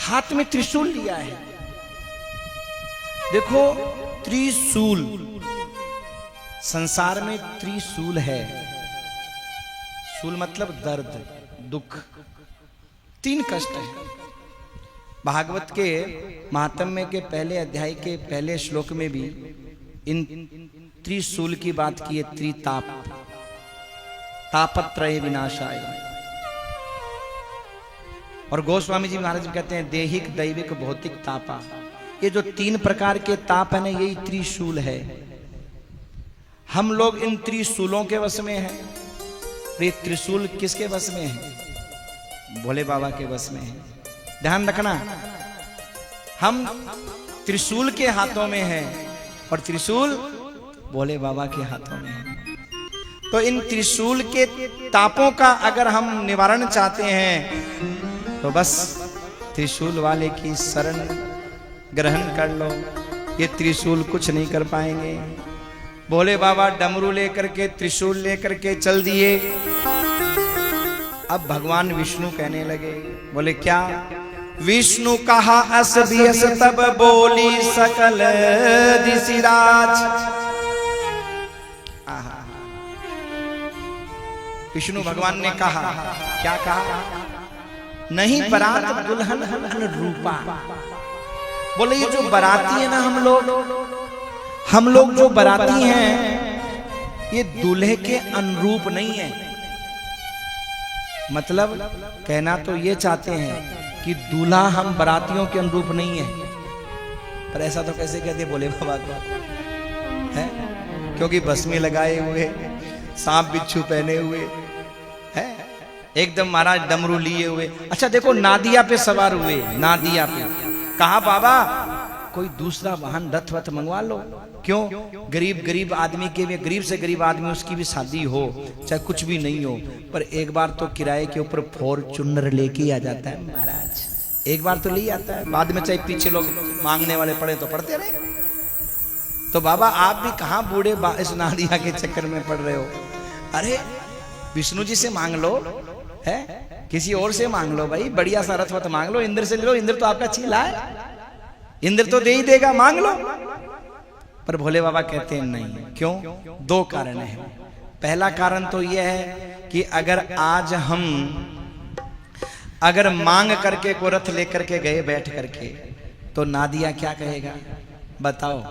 हाथ में त्रिशूल लिया है। देखो त्रिशूल, संसार में त्रिशूल है। शूल मतलब दर्द, दुख, 3 कष्ट है। भागवत के महात्म्य के पहले अध्याय के पहले श्लोक में भी इन त्रिशूल की बात की है। त्रिताप, तापत्रय विनाशाय। और गोस्वामी जी महाराज कहते हैं देहिक दैविक भौतिक तापा। ये जो 3 प्रकार के ताप है ना, यही त्रिशूल है। हम लोग इन त्रिशूलों के वश में हैं। ये त्रिशूल किसके वश में है? भोले बाबा के वश में है। ध्यान रखना, हम त्रिशूल के हाथों में हैं और त्रिशूल भोले बाबा के हाथों में है। तो इन त्रिशूल के तापों का अगर हम निवारण चाहते हैं तो बस त्रिशूल वाले की शरण ग्रहण कर लो। ये त्रिशूल कुछ नहीं कर पाएंगे। भोले बाबा डमरू लेकर के, त्रिशूल लेकर के चल दिए। अब भगवान विष्णु कहने लगे, बोले क्या? विष्णु कहा अस भी अस तब बोली सकल दिशिराज। विष्णु भगवान ने कहा, क्या कहा? नहीं बरात दुल्हन दुल्हन रूपा। बोले ये जो बराती है ना, हम लोग जो बराती हैं, ये दूल्हे के अनुरूप नहीं है। मतलब कहना तो ये चाहते हैं कि दूल्हा हम बरातियों के अनुरूप नहीं है। पर ऐसा तो कैसे कहते भोले बाबा को, है? क्योंकि भस्मी लगाए हुए, सांप बिच्छू पहने हुए, है एकदम महाराज डमरू लिए हुए। अच्छा देखो, नादिया पे सवार हुए। नादिया पे कहा बाबा कोई दूसरा वाहन रथ वथ मंगवा लो। क्यों? गरीब आदमी के भी, गरीब से गरीब आदमी, उसकी भी शादी हो, चाहे कुछ भी नहीं हो, पर एक बार तो किराए के ऊपर फॉर्च्यूनर लेके आ जाता है महाराज। एक बार तो ले आता है, बाद में चाहे पीछे लोग मांगने वाले पड़े तो पड़ते रहे। तो बाबा आप भी कहाँ बूढ़े इस नादिया के चक्कर में पड़ रहे हो? अरे विष्णु जी से मांग लो, है किसी और से मांग लो भाई, बढ़िया सा रथ वथ मांग लो, इंद्र से ले लो। इंद्र तो आपका चीला है, इंद्र तो दे ही देगा, मांग लो। पर भोले बाबा कहते हैं नहीं। क्यों? 2 कारण है। पहला कारण तो यह है कि अगर मांग करके को रथ लेकर के गए बैठ करके, तो नादिया क्या कहेगा? बताओ,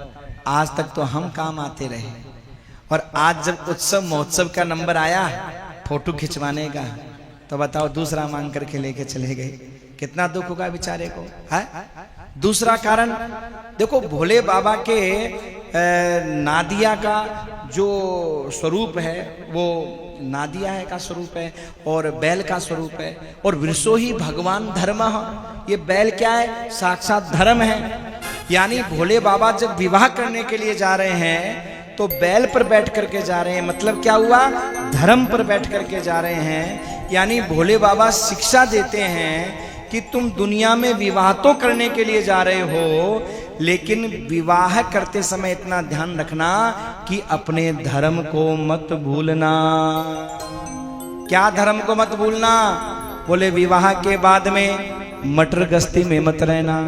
आज तक तो हम काम आते रहे, और आज जब उत्सव महोत्सव का नंबर आया फोटो खिंचवाने का, तो बताओ दूसरा मांग करके लेके चले गए। कितना दुख होगा बेचारे को, है? दूसरा कारण देखो, भोले बाबा के नादिया का जो स्वरूप है वो नादिया है का स्वरूप है, और बैल का स्वरूप है। और वृषो ही भगवान धर्म, ये बैल क्या है? साक्षात धर्म है। यानी भोले बाबा जब विवाह करने के लिए जा रहे हैं तो बैल पर बैठ करके जा रहे हैं। मतलब क्या हुआ? धर्म पर बैठ करके जा रहे हैं। यानी भोले बाबा शिक्षा देते हैं कि तुम दुनिया में विवाह तो करने के लिए जा रहे हो, लेकिन विवाह करते समय इतना ध्यान रखना कि अपने धर्म को मत भूलना। क्या धर्म को मत भूलना? बोले विवाह के बाद में मटर गश्ती में मत रहना।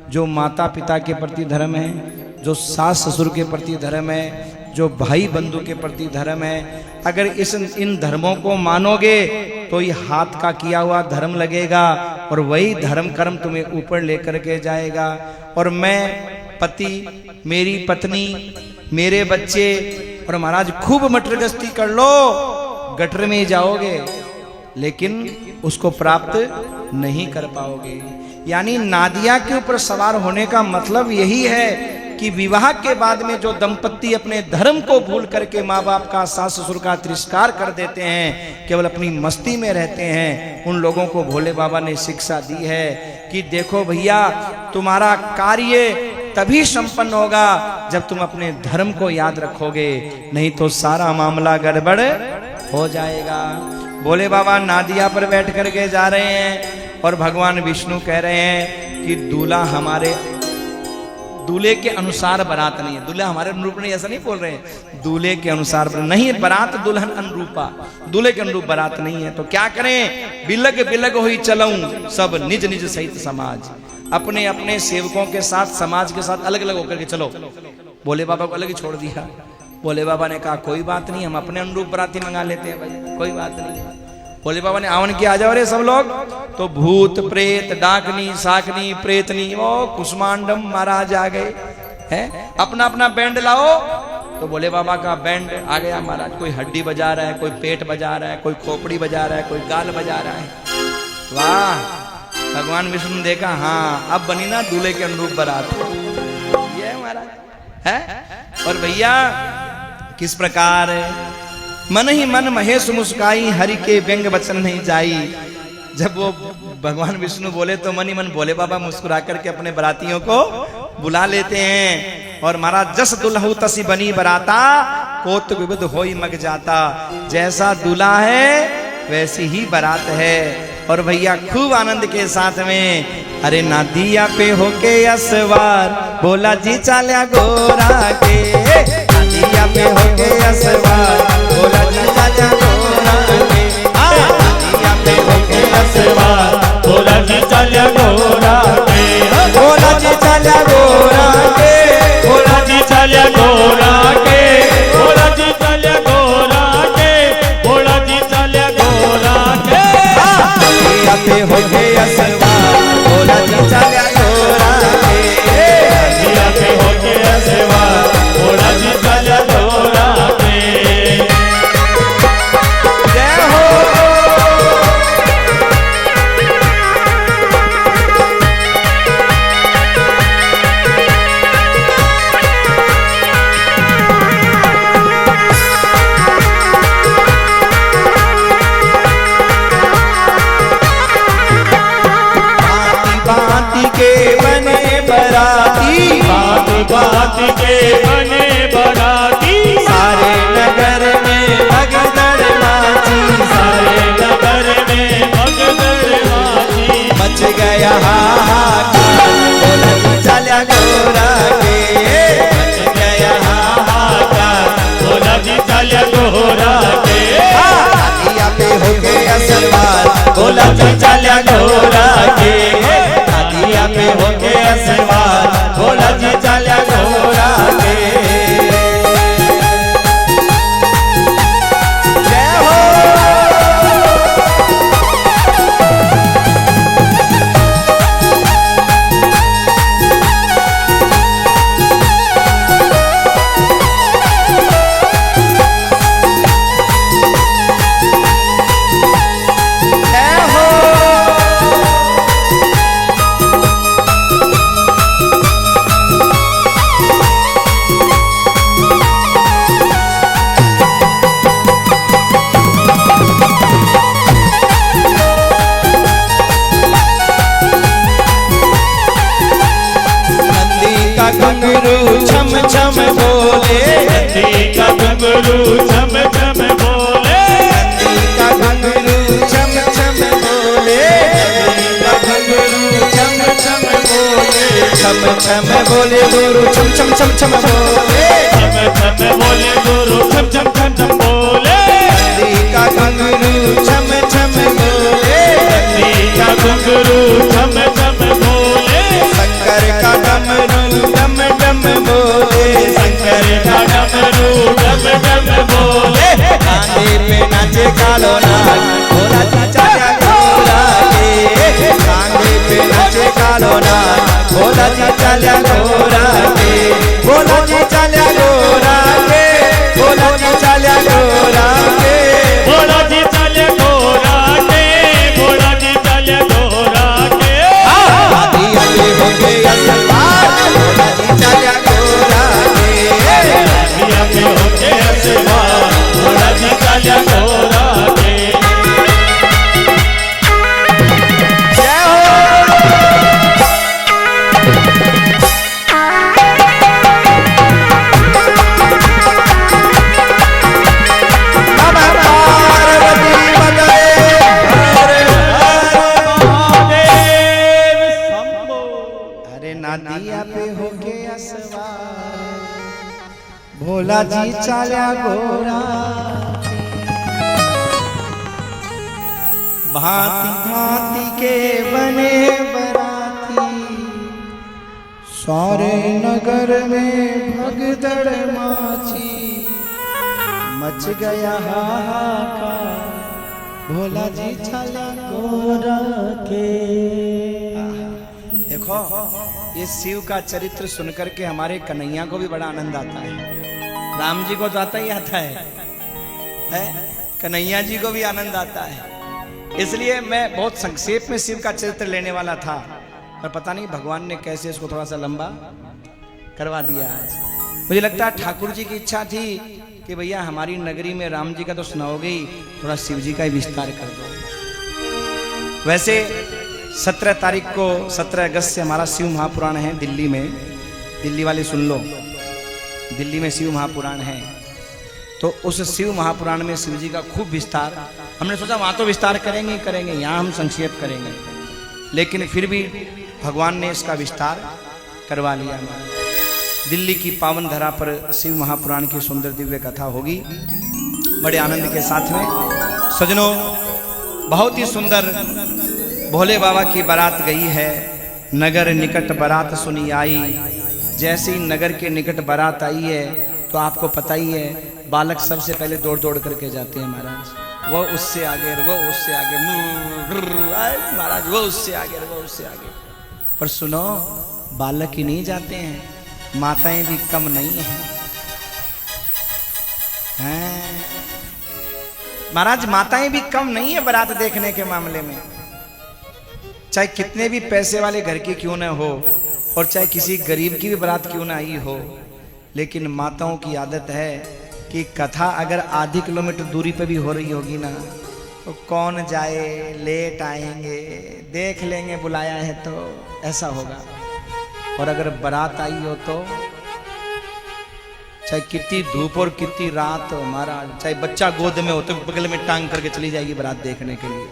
जो माता पिता के प्रति धर्म है, जो सास ससुर के प्रति धर्म है, जो भाई बंधु के प्रति धर्म है, अगर इन धर्मों को मानोगे तो ये हाथ का किया हुआ धर्म लगेगा, और वही धर्म कर्म तुम्हें ऊपर लेकर के जाएगा। और मैं पति, मेरी पत्नी, मेरे बच्चे, और महाराज खूब मटर गश्ती कर लो, गटर में जाओगे, लेकिन उसको प्राप्त नहीं कर पाओगे। यानी नादिया के ऊपर सवार होने का मतलब यही है कि विवाह के बाद में जो दंपत्ति अपने धर्म को भूल करके माँ बाप का, सास ससुर का तिरस्कार कर देते हैं, केवल अपनी मस्ती में रहते हैं, उन लोगों को भोले बाबा ने शिक्षा दी है कि देखो भैया, तुम्हारा कार्य तभी संपन्न होगा जब तुम अपने धर्म को याद रखोगे, नहीं तो सारा मामला गड़बड़ हो जाएगा। भोले बाबा नादिया पर बैठ करके जा रहे हैं और भगवान विष्णु कह रहे हैं कि दूल्हा हमारे दूल्हे के अनुसार बारात नहीं है। दूल्हा हमारे अनुरूप नहीं, ऐसा नहीं बोल रहे हैं, दूल्हे के अनुसार नहीं बारात, दुल्हन अनुरूपा, दूल्हे के अनुरूप बारात नहीं है। तो क्या करें, बिलग बिलग हुई चलऊं सब निज निज सहित समाज, अपने अपने सेवकों के साथ समाज के साथ अलग अलग होकर के चलो। भोले बाबा को अलग ही छोड़ दिया। भोले बाबा ने कहा कोई बात नहीं, हम अपने अनुरूप बाराती मंगा लेते हैं भाई, कोई बात नहीं। भोले बाबा ने आवन किया, आ जाओ रे सब लोग। तो भूत प्रेत डाकनी साकनी प्रेतनी ओ कुष्मांडम महाराज आ गए हैं, अपना अपना बैंड लाओ। तो भोले बाबा का बैंड आ गया महाराज, कोई हड्डी बजा रहा है, कोई पेट बजा रहा है, कोई खोपड़ी बजा रहा है, कोई गाल बजा रहा है। वाह, भगवान विष्णु ने देखा, हाँ अब बनी ना दूल्हे के अनुरूप बारात, ये महाराज है। और भैया किस प्रकार मन ही मन महेश मुस्काई, हरि के व्यंग वचन नहीं जाई। जब वो भगवान विष्णु बोले तो मन ही मन भोले बाबा मुस्कुरा करके अपने बरातियों को बुला लेते हैं। और महाराज जस दुल्हू तसी बनी बराता, कोत विविध होई मग जाता। जैसा दूल्हा है वैसी ही बारात है। और भैया खूब आनंद के साथ में, अरे नादिया पे होके असवार, बोला जी चाल्या गोरा के, नादिया पे होके असवार, बोला जी चाल्या गोरा के, नादिया पे होके असवार, बोला जी चाल्या गोरा के, बोला जी चाल्या गोरा के, बोला जी चाल्या गोरा के, बोला जी चाल्या गोरा के, बोला जी चाल्या गोरा के, नादिया पे होके असवार, बोला जी चाल्या गोरा के, नादिया पे होके असवार, बोला जी चाल्या गोरा के। जय हो। बात के बने बराती, सारे नगर में भगदड़ नाची, सारे नगर में भगदड़ नाची, मच गया हाहाकार, बोला जी चाल्या गोरा के, मच गया हाहाकार, बोला जी चाल्या गोरा के, नादिया पे होके असवार, बोला जी चाल्या गोरा के, नादिया पे होके असवार, बोला जी चाल्या गोरा के। जय हो। जय हो। घुंघरू छम छम बोले, नंदी का घुंघरू छम छम बोले, नंदी का घुंघरू छम छम बोले, नंदी का घुंघरू छम छम बोले, छम छम बोले गुरु छम छम छम छम बोले, छम छम बोले गुरु छम छम छम छम बोले, नंदी का घुंघरू छम छम बोले, नंदी का घुंघरू छम छम बोले, शंकर का डमरू डम डम बोले, शंकर का डमरू डम डम बोले, कांधे पे नाचे कालो नाग, बोला जी चाल्या गोरा के, कांधे पे नाचे कालो नाग, बोला जी चाल्या गोरा के, बोला जी चाल्या गोरा के, बोला जी चाल्या गोरा के, बोला जी चाल्या गोरा के, बोला जी चाल्या गोरा के, नादिया पे होके असवार, बोला जी चाल्या गोरा के, नादिया पे होके असवार, बोला जी चाल्या गोरा के। जय हो। नादिया पे होके असवार भोला जी चाल्या घोड़ा भांति भांति के बने बराती सारे नगर में भगदड़ माची मच गया हाहाकार भोला जी चाल्या घोड़ा के। देखो ये शिव का चरित्र सुनकर के हमारे कन्हैया को भी बड़ा आनंद आता है। राम जी को तो आता ही आता है? कन्हैया जी को भी आनंद आता है। इसलिए मैं बहुत संक्षेप में शिव का चरित्र लेने वाला था, पर पता नहीं भगवान ने कैसे इसको थोड़ा सा लंबा करवा दिया। आज मुझे लगता है ठाकुर जी की इच्छा थी कि भैया हमारी नगरी में राम जी का तो सुनाओगे ही, थोड़ा शिव जी का ही विस्तार कर दो। वैसे 17 तारीख को 17 अगस्त से हमारा शिव महापुराण है दिल्ली में। दिल्ली वाले सुन लो, दिल्ली में शिव महापुराण है। तो उस शिव महापुराण में शिव जी का खूब विस्तार, हमने सोचा वहां तो विस्तार करेंगे ही करेंगे, यहाँ हम संक्षेप करेंगे, लेकिन फिर भी भगवान ने इसका विस्तार करवा लिया। दिल्ली की पावन धरा पर शिव महापुराण की सुंदर दिव्य कथा होगी बड़े आनंद के साथ में। सजनों, बहुत ही सुंदर भोले बाबा की बारात गई है। नगर निकट बारात सुनी आई। जैसे ही नगर के निकट बारात आई है तो आपको पता ही है, बालक सबसे पहले दौड़ दौड़ करके जाते हैं महाराज। वो उससे आगे, वो उससे आगे, महाराज वो उससे आगे, वो उससे आगे। पर सुनो, बालक ही नहीं जाते हैं, माताएं भी कम नहीं हैं। महाराज माताएं भी कम नहीं है बारात देखने के मामले में। चाहे कितने भी पैसे वाले घर की क्यों ना हो और चाहे किसी गरीब की भी बारात क्यों ना आई हो, लेकिन माताओं की आदत है कि कथा अगर आधी किलोमीटर दूरी पे भी हो रही होगी ना, तो कौन जाए, लेट आएंगे, देख लेंगे, बुलाया है तो ऐसा होगा। और अगर बारात आई हो तो चाहे कितनी धूप और कितनी रात हो महाराज, चाहे बच्चा गोद में हो तो बगल में टांग करके चली जाएगी बारात देखने के लिए।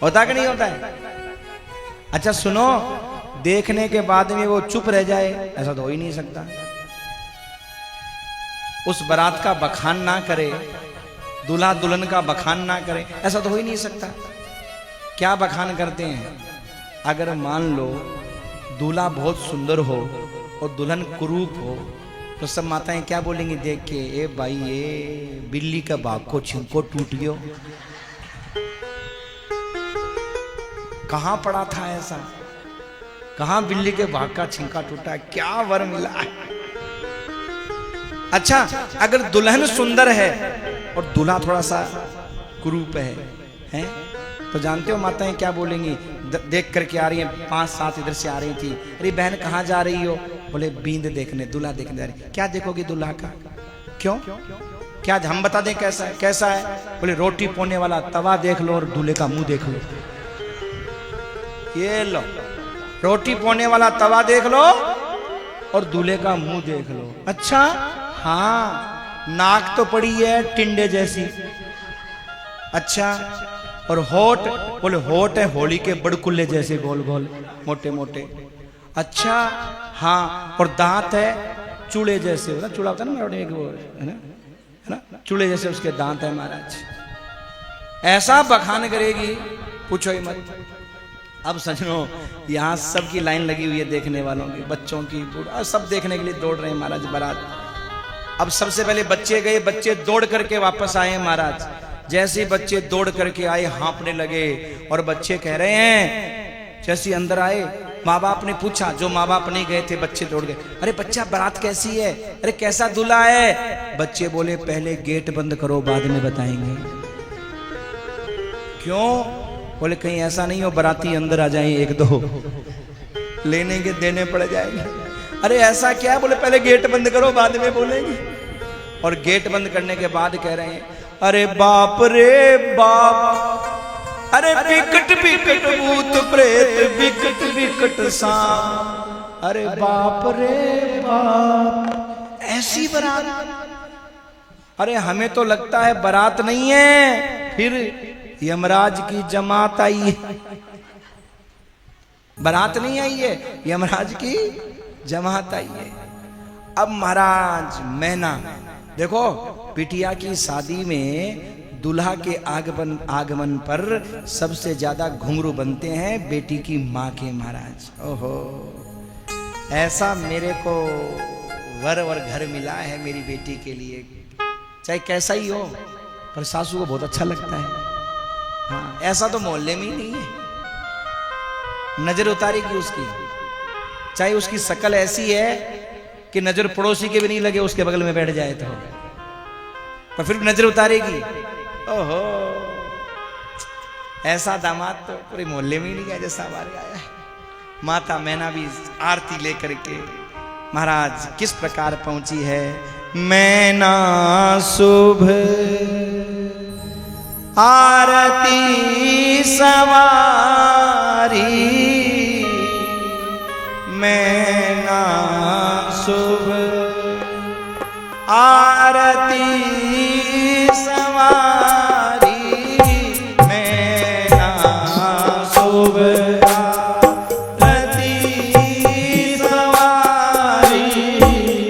होता कि नहीं होता है? अच्छा सुनो, देखने के बाद में वो चुप रह जाए, ऐसा तो हो ही नहीं सकता। उस बारात का बखान ना करे, दूल्हा दुल्हन का बखान ना करे, ऐसा तो हो ही नहीं सकता। क्या बखान करते हैं? अगर मान लो दूल्हा बहुत सुंदर हो और दुल्हन कुरूप हो, तो सब माताएं क्या बोलेंगी देख के, ए भाई ये बिल्ली का भाग को छिंको टूट गयो। कहां पड़ा था ऐसा? कहां बिल्ली के भाग का छिंका टूटा? क्या वर मिला है? अच्छा, अगर दुल्हन सुंदर है और दूल्हा थोड़ा सा कुरूप है? तो जानते हो माताएं क्या बोलेंगी? देख करके आ रही हैं, 5-7 इधर से आ रही थी, अरे बहन कहाँ जा रही हो? बोले बींद देखने, दूल्हा देखने जा रही। क्या देखोगी दूल्हा का? क्यों? क्या हम बता दें कैसा है? कैसा है? बोले रोटी पोने वाला तवा देख लो और दूल्हे का मुंह देख लो। ये लो, रोटी पोने वाला तवा देख लो और दूल्हे का मुंह देख लो। अच्छा हाँ, नाक तो पड़ी है टिंडे जैसी। अच्छा, और होठ, बोले होठ है होली के बड़कुल्ले जैसे, गोल गोल मोटे मोटे। अच्छा हाँ, और दांत है चूड़े जैसे, होता चूड़ा होता है ना, है ना, चूड़े जैसे उसके दांत है महाराज। ऐसा बखान करेगी पूछो ही मत। अब सजनों, यहाँ सबकी लाइन लगी हुई है देखने वालों की, बच्चों की, बूढ़ा, सब देखने के लिए दौड़ रहे हैं महाराज बारात। अब सबसे पहले बच्चे गए, बच्चे दौड़ करके वापस आए महाराज। जैसे बच्चे दौड़ करके आए, हाँपने लगे, और बच्चे कह रहे हैं, जैसे अंदर आए माँ बाप ने पूछा, जो माँ बाप नहीं गए थे बच्चे दौड़ गए, अरे बच्चा बारात कैसी है? अरे कैसा दूल्हा है? बच्चे बोले पहले गेट बंद करो, बाद में बताएंगे। क्यों? बोले कहीं ऐसा नहीं हो बाराती अंदर आ जाए, 1-2 लेने के देने पड़ जाएंगे। अरे ऐसा क्या है? बोले पहले गेट बंद करो, बाद में बोलेंगे। और गेट बंद करने के बाद कह रहे हैं, अरे बाप रे बाप, अरे बिकट बिकट भूत प्रेत, बिकट बिकट सांप, अरे बाप रे बाप, ऐसी बारात? अरे हमें तो लगता है बारात नहीं है, फिर यमराज की जमात आई है। बारात नहीं आई है, यमराज की जमात आई है। अब महाराज मैना देखो, बिटिया की शादी में दूल्हा के आगमन पर सबसे ज्यादा घुंघरू बनते हैं बेटी की माँ के। महाराज ओहो, ऐसा मेरे को वर घर मिला है मेरी बेटी के लिए, चाहे कैसा ही हो, पर सासू को बहुत अच्छा लगता है। हाँ, ऐसा तो मोहल्ले में ही नहीं है। नजर उतारेगी उसकी, चाहे उसकी शक्ल ऐसी है कि नजर पड़ोसी के भी नहीं लगे, उसके बगल में बैठ जाए तो, पर फिर नजर उतारेगी। ओहो, ऐसा दामाद तो पूरे मोहल्ले में ही नहीं गया जैसा हमारे आया है। माता मैना भी आरती लेकर के महाराज किस प्रकार पहुंची है। मैना शुभ आरती सवारी, मैना शुभ आरती सवारी, मैना शुभ आरती सवारी,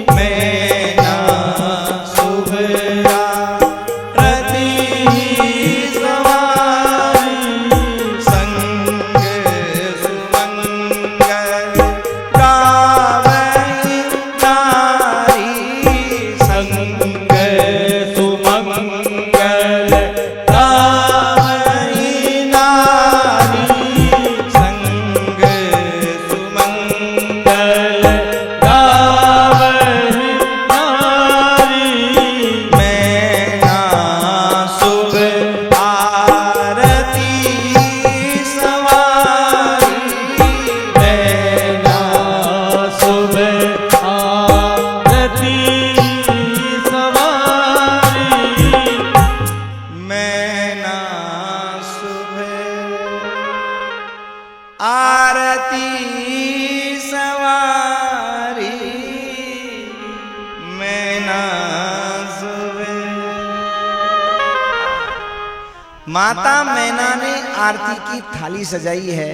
मैना शुभ आरती सवारी, संग सुमंगल गावई नारी, संग सुमंगल गावई नारी, संग सुमंगल गावई नारी, मैना शुभ आरती सवारी, मैना शुभ आरती सवारी, मैना शुभ आरती सवारी, मैना शुभ। माता मैना ने आरती की थाली सजाई है,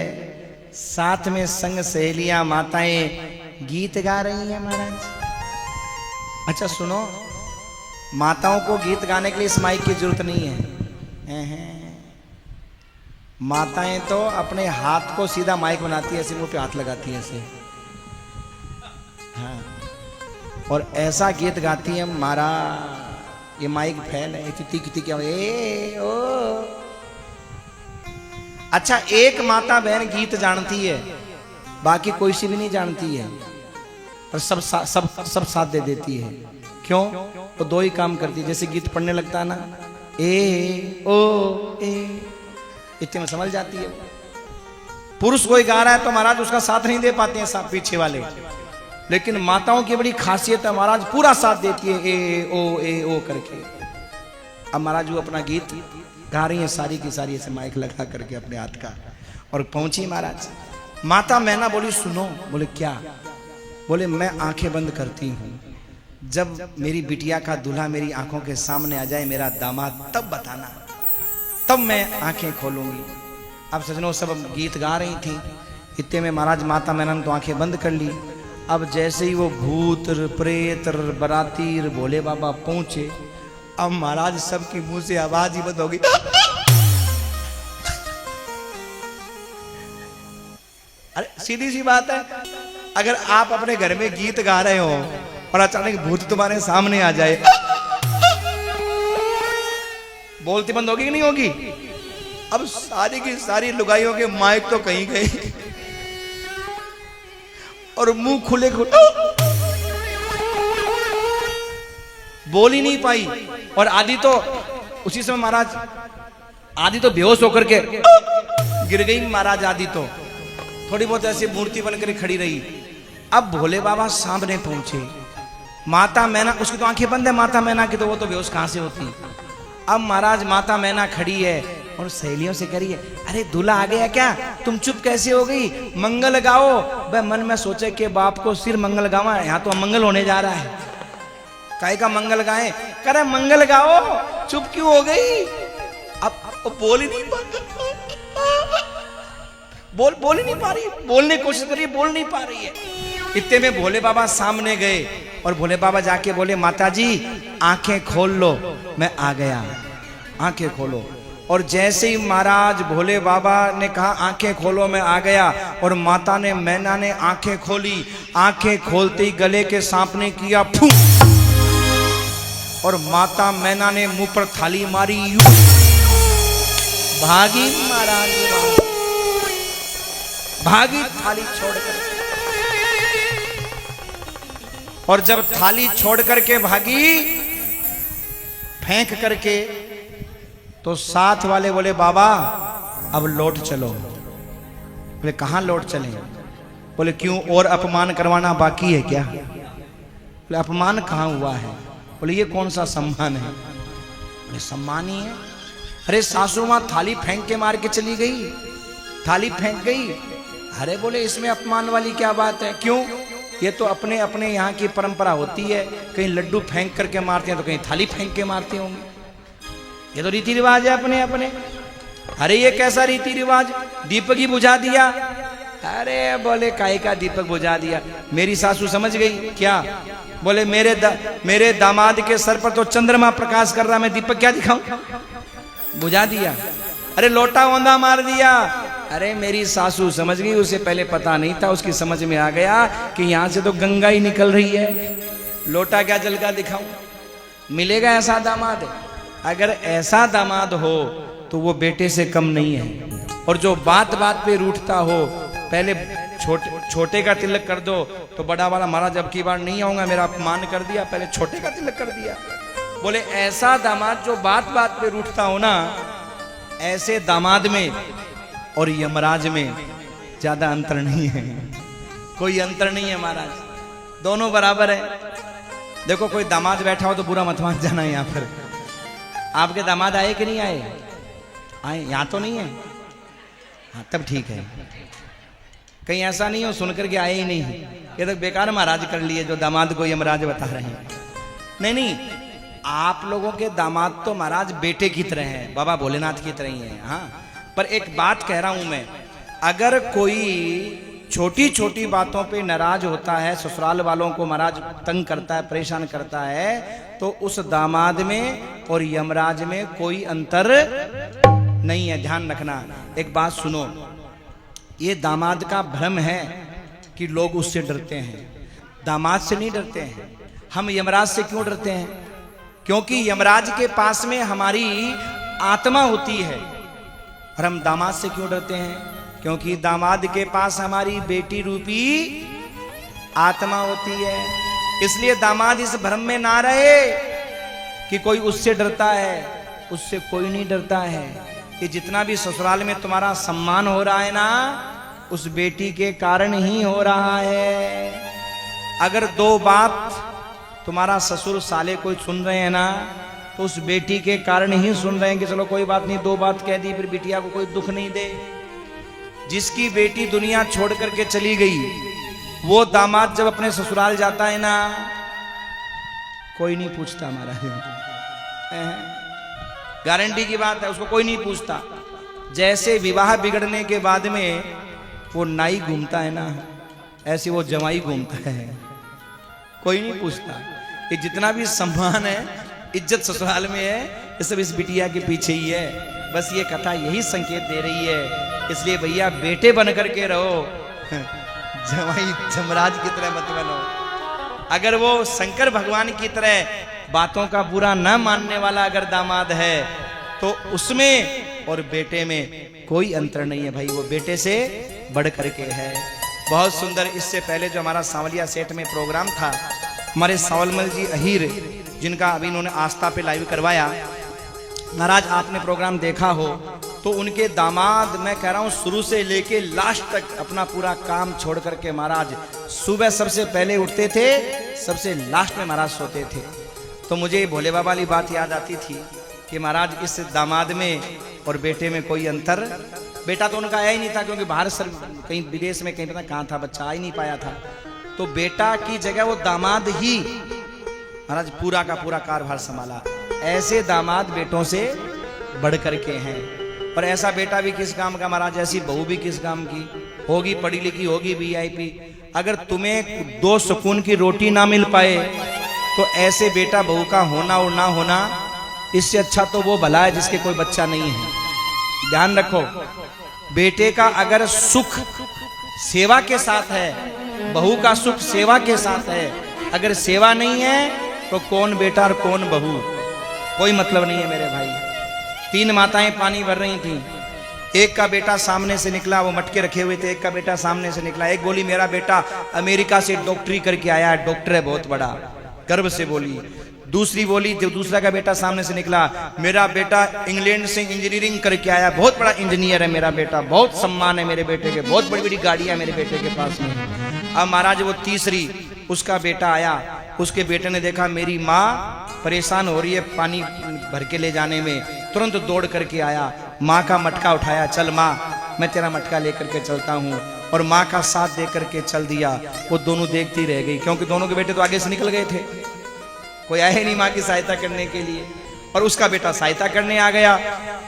साथ में संग सहेलियां माताएं गीत गा रही हैं। महाराज अच्छा सुनो, माताओं को गीत गाने के लिए इस माइक की जरूरत नहीं है। माताएं तो अपने हाथ को सीधा माइक बनाती है, ऐसे मुंह पे हाथ लगाती है ऐसे। हाँ, और ऐसा गीत गाती है मारा, ये माइक फैल है तिती किती क्या ए ओ। अच्छा, एक माता बहन गीत जानती है, बाकी कोई सी भी नहीं जानती है, पर सब साथ दे देती है। क्यों? तो दो ही काम करती है। जैसे गीत पढ़ने लगता है ना, ए ओ ए, इतने में समझ जाती है। पुरुष कोई गा रहा है तो महाराज उसका साथ नहीं दे पाते हैं साथ पीछे वाले, लेकिन माताओं की बड़ी खासियत है, महाराज पूरा साथ देती है ए ओ करके। अब महाराज वो अपना गीत गा रही है सारी की सारी, ऐसे माइक लगा करके अपने हाथ का, और पहुंची महाराज। माता मैना बोली सुनो। बोले क्या? बोले मैं आंखें बंद करती हूँ, जब मेरी बिटिया का दूल्हा मेरी आंखों के सामने आ जाए, मेरा दामाद, तब बताना, तब मैं आंखें खोलूंगी। अब सजनों सब गीत गा रही थी, इतने में महाराज माता मैना ने तो आंखें बंद कर ली। अब जैसे ही वो भूत प्रेत बराती भोले बाबा पहुंचे, अब महाराज सबके मुंह से आवाज ही बंद होगी। अरे सीधी सी बात है, अगर आप अपने घर में गीत गा रहे हो और अचानक भूत तुम्हारे सामने आ जाए, बोलती बंद होगी कि नहीं होगी? अब सारी की सारी लुगाइयों के माइक तो कहीं गए और मुंह खुले बोल ही नहीं पाई। और आदि तो उसी समय महाराज, आदि तो बेहोश होकर के गिर गई महाराज। आदि तो थोड़ी बहुत ऐसी मूर्ति बनकर खड़ी रही। अब भोले बाबा सामने पहुंचे, माता मैना, उसकी तो आंखें बंद है माता मैना की, तो वो तो बेहोश कहां से होती। अब महाराज माता मैना खड़ी है और सहेलियों से करी है, अरे दूल्हा आ गया क्या, तुम चुप कैसे हो गई, मंगल गाओ। वह मन में सोचे कि बाप को सिर मंगल गावा, यहाँ तो मंगल होने जा रहा है, काहे का मंगल गाए, करे मंगल गाओ, चुप क्यों हो गई। अब बोल ही नहीं पाता, बोल ही नहीं पा रही, बोलने की कोशिश कर रही है, बोल नहीं पा रही है। इतने में भोले बाबा सामने गए और भोले बाबा जाके बोले, माता जी आंखें खोल लो, मैं आ गया, आंखें खोलो। और जैसे ही महाराज भोले बाबा ने कहा आंखें खोलो, मैं आ गया, और माता ने मैना ने आंखें खोली। आंखें खोलते ही गले के सांप ने किया फू, और माता मैना ने मुंह पर थाली मारी, यूं भागी महाराज, भागी थाली छोड़कर। और जब थाली छोड़ करके भागी फेंक करके, तो साथ वाले बोले, बाबा अब लौट चलो। बोले कहां लौट चले? बोले क्यों, और अपमान करवाना बाकी है क्या? बोले अपमान कहां हुआ है? बोले ये कौन सा सम्मान है? बोले सम्मान ही है। अरे सासू मां थाली फेंक के मार के चली गई, थाली फेंक गई। अरे बोले इसमें अपमान वाली क्या बात है? क्यों, ये तो अपने अपने यहाँ की परंपरा होती है, कहीं लड्डू फेंक करके मारते हैं तो कहीं थाली फेंक के मारते होंगे, ये तो रीति रिवाज है अपने अपने। अरे ये कैसा रीति रिवाज, दीपक ही बुझा दिया। अरे बोले काहे का दीपक बुझा दिया? मेरी सासू समझ गई क्या? बोले मेरे दामाद के सर पर तो चंद्रमा प्रकाश कर रहा, मैं दीपक क्या दिखाऊं? बुझा दिया। अरे लोटा औंधा मार दिया। अरे मेरी सासू समझ गई, उसे पहले पता नहीं था, उसकी समझ में आ गया कि यहां से तो गंगा ही निकल रही है, लोटा क्या जल का दिखाऊं? मिलेगा ऐसा दामाद? अगर ऐसा दामाद हो तो वो बेटे से कम नहीं है। और जो बात बात पे रूठता हो, पहले छोटे का तिलक कर दो तो बड़ा वाला महाराज अब की बार नहीं आऊंगा, मेरा अपमान कर दिया, पहले छोटे का तिलक कर दिया। बोले ऐसा दामाद जो बात बात पे रूठता हो ना, ऐसे दामाद में और यमराज में ज्यादा अंतर नहीं है, कोई अंतर नहीं है महाराज, दोनों बराबर है। देखो कोई दामाद बैठा हो तो बुरा मत मान जाना। यहाँ पर आपके दामाद आए कि नहीं आए? आए, यहाँ तो नहीं है, हाँ तब ठीक है। कहीं ऐसा नहीं हो सुनकर के आए ही नहीं, ये तो बेकार महाराज कर लिए जो दामाद को यमराज बता रहे हैं। नहीं नहीं, आप लोगों के दामाद तो महाराज बेटे की तरह हैं, बाबा भोलेनाथ की तरह ही हैं। हाँ, पर एक बात कह रहा हूं मैं, अगर कोई छोटी छोटी बातों पे नाराज होता है, ससुराल वालों को महाराज तंग करता है, परेशान करता है, तो उस दामाद में और यमराज में कोई अंतर नहीं है, ध्यान रखना। एक बात सुनो, ये दामाद का भ्रम है कि लोग उससे डरते हैं, दामाद से नहीं डरते हैं। हम यमराज से क्यों डरते हैं? क्योंकि यमराज के पास में हमारी आत्मा होती है। और हम दामाद से क्यों डरते हैं? क्योंकि दामाद के पास हमारी बेटी रूपी आत्मा होती है। इसलिए दामाद इस भ्रम में ना रहे कि कोई उससे डरता है, उससे कोई नहीं डरता है। कि जितना भी ससुराल में तुम्हारा सम्मान हो रहा है ना, उस बेटी के कारण ही हो रहा है। अगर दो बात तुम्हारा ससुर साले कोई सुन रहे हैं ना, तो उस बेटी के कारण ही सुन रहे हैं कि चलो कोई बात नहीं, दो बात कह दी, फिर बिटिया को कोई दुख नहीं दे। जिसकी बेटी दुनिया छोड़ करके चली गई, वो दामाद जब अपने ससुराल जाता है ना, कोई नहीं पूछता हमारा, गारंटी की बात है, उसको कोई नहीं पूछता। जैसे विवाह बिगड़ने के बाद में वो नाई घूमता है ना, ऐसे वो जमाई घूमता है, कोई नहीं पूछता। ये जितना भी सम्मान है, इज्जत ससुराल में है, ये सब इस बिटिया के पीछे ही है। बस ये कथा यही संकेत दे रही है। इसलिए भैया बेटे बन करके रहो, जमाई जमराज की तरह मत बनो। अगर वो शंकर भगवान की तरह बातों का बुरा न मानने वाला अगर दामाद है, तो उसमें और बेटे में कोई अंतर नहीं है भाई, वो बेटे से बढ़ करके है। बहुत सुंदर। इससे पहले जो हमारा सांवलिया सेट में प्रोग्राम था, हमारे सावलमल जी अहीर, जिनका अभी इन्होंने आस्था पे लाइव करवाया, महाराज आपने प्रोग्राम देखा हो तो उनके दामाद, मैं कह रहा हूँ शुरू से लेके लास्ट तक अपना पूरा काम छोड़ करके महाराज सुबह सबसे पहले उठते थे, सबसे लास्ट में महाराज सोते थे। तो मुझे भोले बाबा वाली बात याद आती थी कि महाराज इस दामाद में और बेटे में कोई अंतर, बेटा तो उनका आया ही नहीं था, क्योंकि बाहर सर कहीं विदेश में कहीं पता कहाँ था, बच्चा आ ही नहीं पाया था। तो बेटा की जगह वो दामाद ही महाराज पूरा का पूरा कारभार संभाला। ऐसे दामाद बेटों से बढ़ करके हैं। और ऐसा बेटा भी किस काम का महाराज, ऐसी बहू भी किस काम की होगी, पढ़ी लिखी होगी, वीआईपी। अगर तुम्हें 2 सुकून की रोटी ना मिल पाए तो ऐसे बेटा बहू का होना और ना होना, इससे अच्छा तो वो भला है जिसके कोई बच्चा नहीं है। ध्यान रखो, बेटे का अगर सुख सेवा के साथ है, बहू का सुख सेवा के साथ है। अगर सेवा नहीं है तो कौन बेटा और कौन बहू, कोई मतलब नहीं है मेरे भाई। 3 माताएं पानी भर रही थी, एक का बेटा सामने से निकला, वो मटके रखे हुए थे, एक का बेटा सामने से निकला। एक बोली मेरा बेटा अमेरिका से डॉक्टरी करके आया है, डॉक्टर है बहुत बड़ा, गर्व से बोली। दूसरी बोली, जो दूसरा का बेटा सामने से निकला, मेरा बेटा इंग्लैंड से इंजीनियरिंग करके आया, बहुत बड़ा इंजीनियर है मेरा बेटा, बहुत सम्मान है मेरे बेटे के, बहुत बड़ी बड़ी गाड़ियां है मेरे बेटे के पास में। अब महाराज वो तीसरी, उसका बेटा आया, उसके बेटे ने देखा मेरी माँ परेशान हो रही है पानी भर के ले जाने में, तुरंत दौड़ करके आया, माँ का मटका उठाया, चल माँ मैं तेरा मटका लेकर के चलता हूँ, और माँ का साथ दे करके चल दिया। वो दोनों देखती रह गई, क्योंकि दोनों के बेटे तो आगे से निकल गए थे, कोई आया नहीं माँ की सहायता करने के लिए, और उसका बेटा सहायता करने आ गया।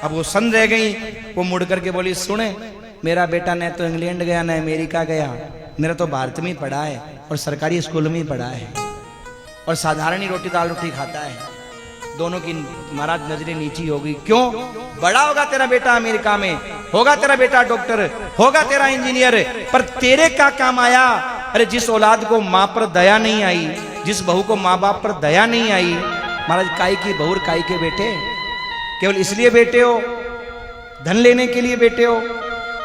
अब वो सन रह गई, वो मुड़ करके बोली सुने, मेरा बेटा न तो इंग्लैंड गया न अमेरिका गया, मेरा तो भारत में ही पढ़ा है और सरकारी स्कूल में ही पढ़ा है, और साधारण ही रोटी दाल रोटी खाता है। दोनों की महाराज नजरें नीची हो गई। क्यों? बड़ा होगा तेरा बेटा अमेरिका में, होगा तेरा बेटा डॉक्टर, होगा तेरा इंजीनियर, पर तेरे का काम आया। अरे जिस औलाद को माँ पर दया नहीं आई, जिस बहू को माँ बाप पर दया नहीं आई, महाराज काई की बहू काई के बेटे, केवल इसलिए बेटे हो, धन लेने के लिए बेटे हो।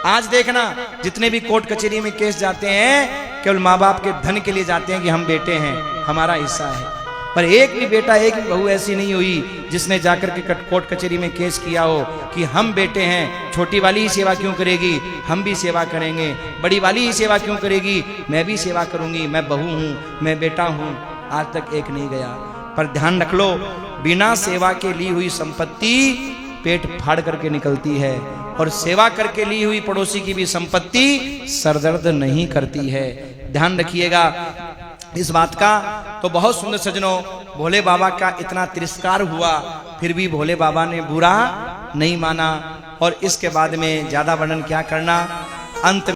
आज देखना जितने भी कोर्ट कचहरी में केस जाते हैं, केवल माँ बाप के धन के लिए जाते हैं कि हम बेटे हैं, हमारा हिस्सा है। पर एक भी बेटा, एक भी बहू ऐसी नहीं हुई जिसने जाकर के कोर्ट कचहरी में केस किया हो कि हम बेटे हैं, छोटी वाली ही सेवा क्यों करेगी, हम भी सेवा करेंगे, बड़ी वाली ही सेवा क्यों करेगी, मैं भी सेवा करूंगी, मैं बहू हूं, मैं बेटा हूं। आज तक एक नहीं गया। पर ध्यान रख लो, बिना सेवा के ली हुई संपत्ति पेट फाड़ करके निकलती है, और सेवा करके ली हुई पड़ोसी की भी संपत्ति सरदर्द नहीं करती है। ध्यान रखिएगा इस बात का। तो बहुत सुंदर सजनों, भोले बाबा का इतना तिरस्कार हुआ, फिर भी भोले बाबा ने बुरा नहीं माना। और इसके बाद में ज्यादा वर्णन क्या करना, अंत